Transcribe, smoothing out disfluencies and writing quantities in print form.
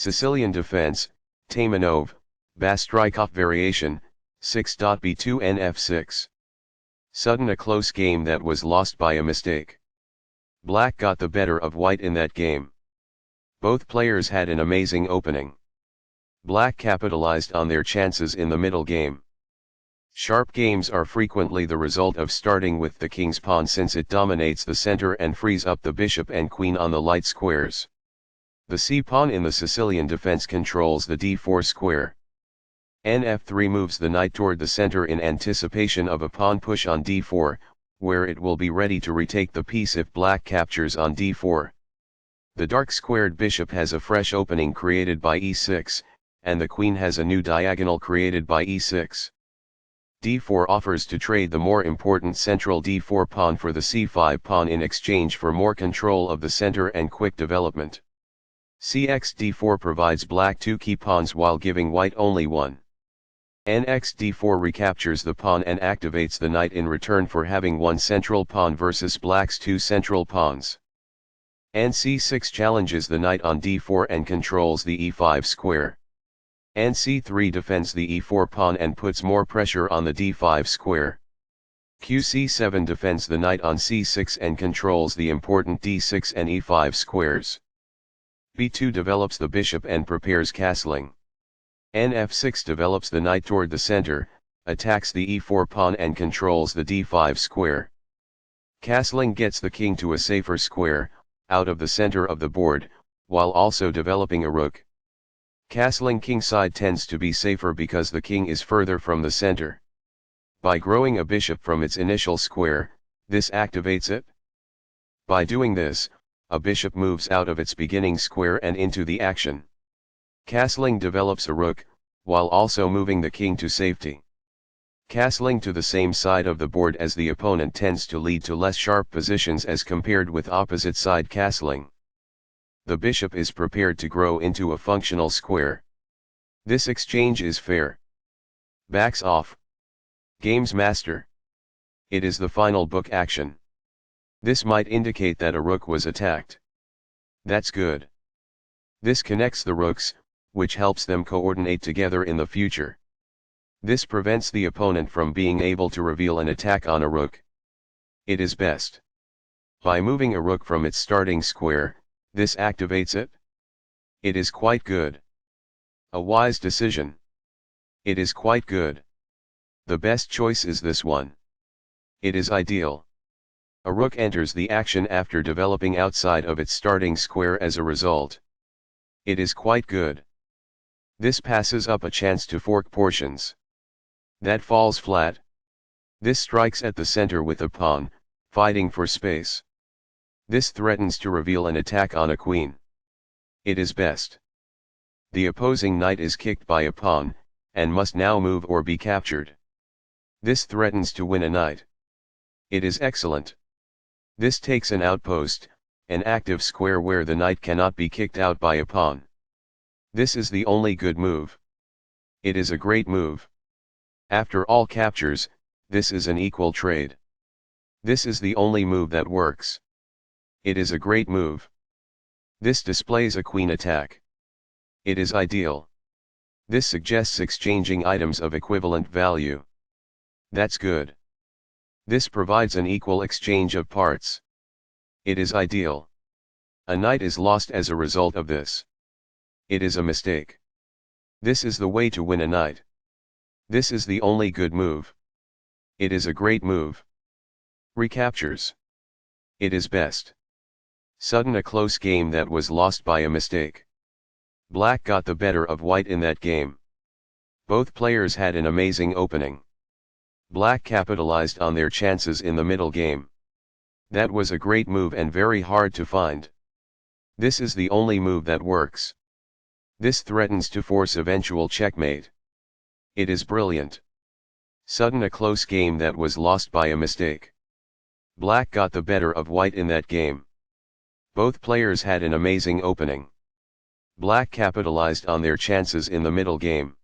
Sicilian defense, Taimanov, Bastrikov variation, 6.Be2 Nf6. Sudden a close game that was lost by a mistake. Black got the better of white in that game. Both players had an amazing opening. Black capitalized on their chances in the middle game. Sharp games are frequently the result of starting with the king's pawn since it dominates the center and frees up the bishop and queen on the light squares. The c-pawn in the Sicilian defense controls the d4 square. Nf3 moves the knight toward the center in anticipation of a pawn push on d4, where it will be ready to retake the piece if black captures on d4. The dark squared bishop has a fresh opening created by e6, and the queen has a new diagonal created by e6. d4 offers to trade the more important central d4 pawn for the c5 pawn in exchange for more control of the center and quick development. Cx d4 provides black 2 key pawns while giving white only one. Nx d4 recaptures the pawn and activates the knight in return for having one central pawn versus black's 2 central pawns. Nc6 challenges the knight on d4 and controls the e5 square. Nc3 defends the e4 pawn and puts more pressure on the d5 square. Qc7 defends the knight on c6 and controls the important d6 and e5 squares. b2 develops the bishop and prepares castling. Nf6 develops the knight toward the center, attacks the e4 pawn and controls the d5 square. Castling gets the king to a safer square, out of the center of the board, while also developing a rook. Castling kingside tends to be safer because the king is further from the center. By growing a bishop from its initial square, this activates it. By doing this, a bishop moves out of its beginning square and into the action. Castling develops a rook, while also moving the king to safety. Castling to the same side of the board as the opponent tends to lead to less sharp positions as compared with opposite side castling. The bishop is prepared to grow into a functional square. This exchange is fair. Backs off. Game's master. It is the final book action. This might indicate that a rook was attacked. That's good. This connects the rooks, which helps them coordinate together in the future. This prevents the opponent from being able to reveal an attack on a rook. It is best. By moving a rook from its starting square, this activates it. It is quite good. A wise decision. It is quite good. The best choice is this one. It is ideal. A rook enters the action after developing outside of its starting square as a result. It is quite good. This passes up a chance to fork portions. That falls flat. This strikes at the center with a pawn, fighting for space. This threatens to reveal an attack on a queen. It is best. The opposing knight is kicked by a pawn, and must now move or be captured. This threatens to win a knight. It is excellent. This takes an outpost, an active square where the knight cannot be kicked out by a pawn. This is the only good move. It is a great move. After all captures, this is an equal trade. This is the only move that works. It is a great move. This displays a queen attack. It is ideal. This suggests exchanging items of equivalent value. That's good. This provides an equal exchange of parts. It is ideal. A knight is lost as a result of this. It is a mistake. This is the way to win a knight. This is the only good move. It is a great move. Recaptures. It is best. Sudden a close game that was lost by a mistake. Black got the better of white in that game. Both players had an amazing opening. Black capitalized on their chances in the middle game. That was a great move and very hard to find. This is the only move that works. This threatens to force eventual checkmate. It is brilliant. Sudden a close game that was lost by a mistake. Black got the better of white in that game. Both players had an amazing opening. Black capitalized on their chances in the middle game.